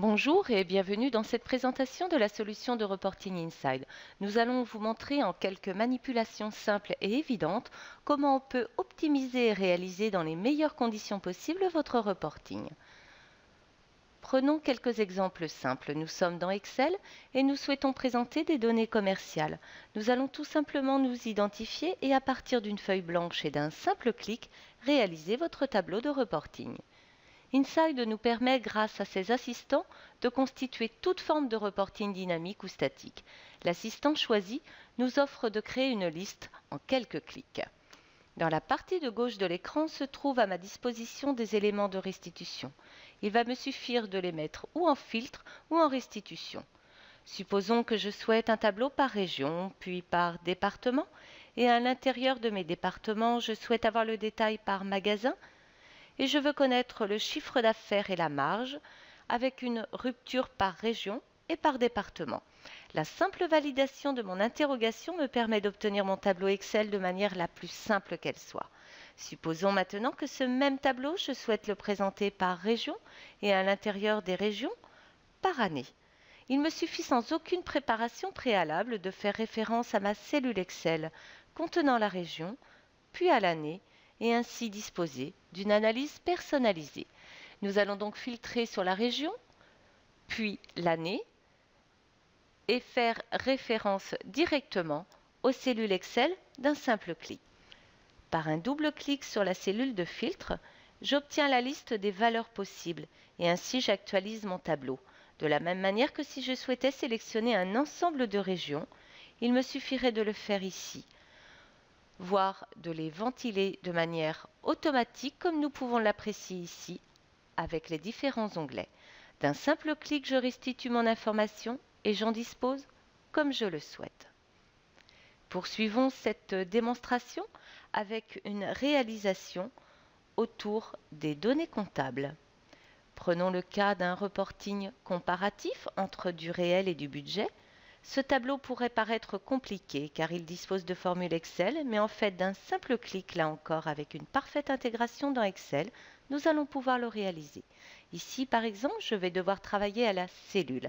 Bonjour et bienvenue dans cette présentation de la solution de Reporting Inside. Nous allons vous montrer en quelques manipulations simples et évidentes comment on peut optimiser et réaliser dans les meilleures conditions possibles votre reporting. Prenons quelques exemples simples. Nous sommes dans Excel et nous souhaitons présenter des données commerciales. Nous allons tout simplement nous identifier et à partir d'une feuille blanche et d'un simple clic, réaliser votre tableau de reporting. Inside nous permet, grâce à ses assistants, de constituer toute forme de reporting dynamique ou statique. L'assistant choisi nous offre de créer une liste en quelques clics. Dans la partie de gauche de l'écran se trouvent à ma disposition des éléments de restitution. Il va me suffire de les mettre ou en filtre ou en restitution. Supposons que je souhaite un tableau par région, puis par département, et à l'intérieur de mes départements, je souhaite avoir le détail par magasin, et je veux connaître le chiffre d'affaires et la marge avec une rupture par région et par département. La simple validation de mon interrogation me permet d'obtenir mon tableau Excel de manière la plus simple qu'elle soit. Supposons maintenant que ce même tableau, je souhaite le présenter par région et à l'intérieur des régions, par année. Il me suffit sans aucune préparation préalable de faire référence à ma cellule Excel contenant la région, puis à l'année, et ainsi disposer d'une analyse personnalisée. Nous allons donc filtrer sur la région, puis l'année, et faire référence directement aux cellules Excel d'un simple clic. Par un double clic sur la cellule de filtre, j'obtiens la liste des valeurs possibles et ainsi j'actualise mon tableau. De la même manière que si je souhaitais sélectionner un ensemble de régions, il me suffirait de le faire ici, voire de les ventiler de manière automatique comme nous pouvons l'apprécier ici avec les différents onglets. D'un simple clic, je restitue mon information et j'en dispose comme je le souhaite. Poursuivons cette démonstration avec une réalisation autour des données comptables. Prenons le cas d'un reporting comparatif entre du réel et du budget. Ce tableau pourrait paraître compliqué car il dispose de formules Excel, mais en fait d'un simple clic, là encore avec une parfaite intégration dans Excel, nous allons pouvoir le réaliser. Ici par exemple, je vais devoir travailler à la cellule.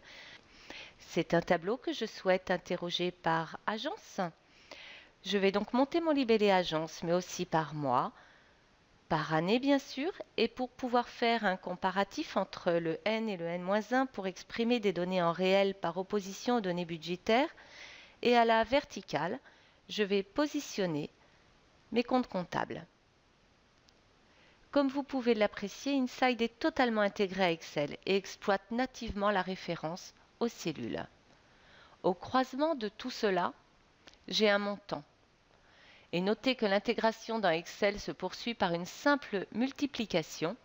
C'est un tableau que je souhaite interroger par agence. Je vais donc monter mon libellé agence, mais aussi par mois, par année bien sûr, et pour pouvoir faire un comparatif entre le N et le N-1 pour exprimer des données en réel par opposition aux données budgétaires, et à la verticale, je vais positionner mes comptes comptables. Comme vous pouvez l'apprécier, Inside est totalement intégré à Excel et exploite nativement la référence aux cellules. Au croisement de tout cela, j'ai un montant. Et notez que l'intégration dans Excel se poursuit par une simple multiplication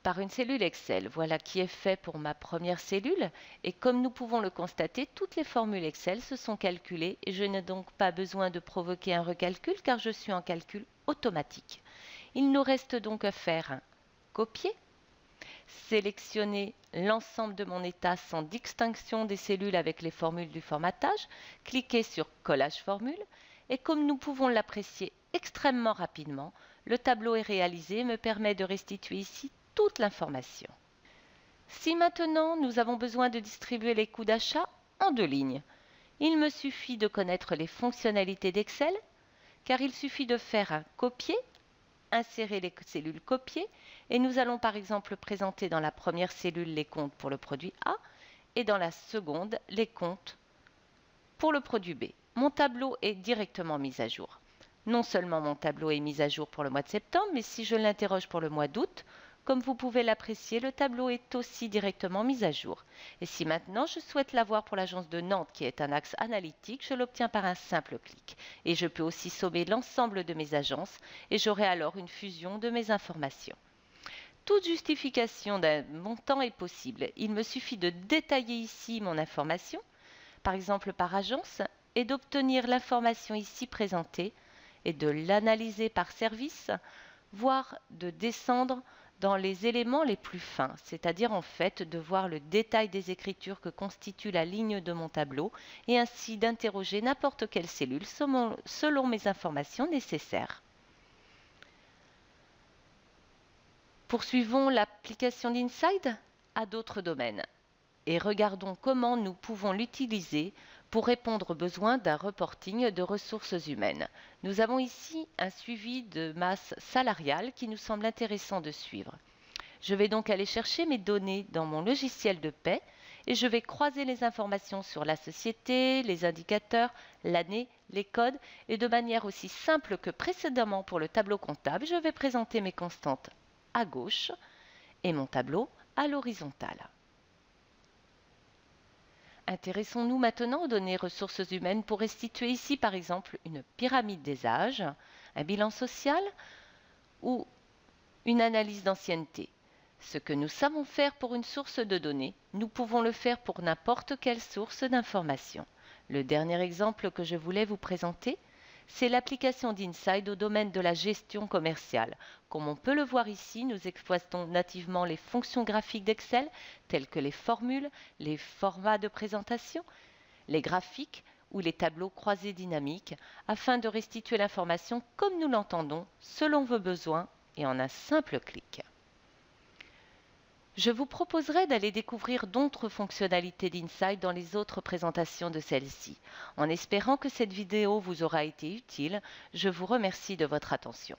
par une cellule Excel. Voilà qui est fait pour ma première cellule. Et comme nous pouvons le constater, toutes les formules Excel se sont calculées et je n'ai donc pas besoin de provoquer un recalcul car je suis en calcul automatique. Il nous reste donc à faire un copier, sélectionner l'ensemble de mon état sans distinction des cellules avec les formules du formatage, cliquer sur collage formule. Et comme nous pouvons l'apprécier extrêmement rapidement, le tableau est réalisé et me permet de restituer ici toute l'information. Si maintenant nous avons besoin de distribuer les coûts d'achat en 2 lignes, il me suffit de connaître les fonctionnalités d'Excel, car il suffit de faire un copier, insérer les cellules copiées, et nous allons par exemple présenter dans la première cellule les comptes pour le produit A et dans la seconde les comptes pour le produit B. Mon tableau est directement mis à jour. Non seulement mon tableau est mis à jour pour le mois de septembre, mais si je l'interroge pour le mois d'août, comme vous pouvez l'apprécier, le tableau est aussi directement mis à jour. Et si maintenant je souhaite l'avoir pour l'agence de Nantes, qui est un axe analytique, je l'obtiens par un simple clic. Et je peux aussi sommer l'ensemble de mes agences et j'aurai alors une fusion de mes informations. Toute justification d'un montant est possible. Il me suffit de détailler ici mon information, par exemple par agence, et d'obtenir l'information ici présentée et de l'analyser par service, voire de descendre dans les éléments les plus fins, c'est-à-dire en fait de voir le détail des écritures que constitue la ligne de mon tableau et ainsi d'interroger n'importe quelle cellule selon mes informations nécessaires. Poursuivons l'application d'Inside à d'autres domaines. et regardons comment nous pouvons l'utiliser pour répondre aux besoins d'un reporting de ressources humaines. Nous avons ici un suivi de masse salariale qui nous semble intéressant de suivre. Je vais donc aller chercher mes données dans mon logiciel de paie et je vais croiser les informations sur la société, les indicateurs, l'année, les codes et de manière aussi simple que précédemment pour le tableau comptable, je vais présenter mes constantes à gauche et mon tableau à l'horizontale. Intéressons-nous maintenant aux données ressources humaines pour restituer ici par exemple une pyramide des âges, un bilan social ou une analyse d'ancienneté. Ce que nous savons faire pour une source de données, nous pouvons le faire pour n'importe quelle source d'information. Le dernier exemple que je voulais vous présenter, c'est l'application d'Insight au domaine de la gestion commerciale. Comme on peut le voir ici, nous exploitons nativement les fonctions graphiques d'Excel, telles que les formules, les formats de présentation, les graphiques ou les tableaux croisés dynamiques, afin de restituer l'information comme nous l'entendons, selon vos besoins et en un simple clic. Je vous proposerai d'aller découvrir d'autres fonctionnalités d'Insight dans les autres présentations de celle-ci. En espérant que cette vidéo vous aura été utile, je vous remercie de votre attention.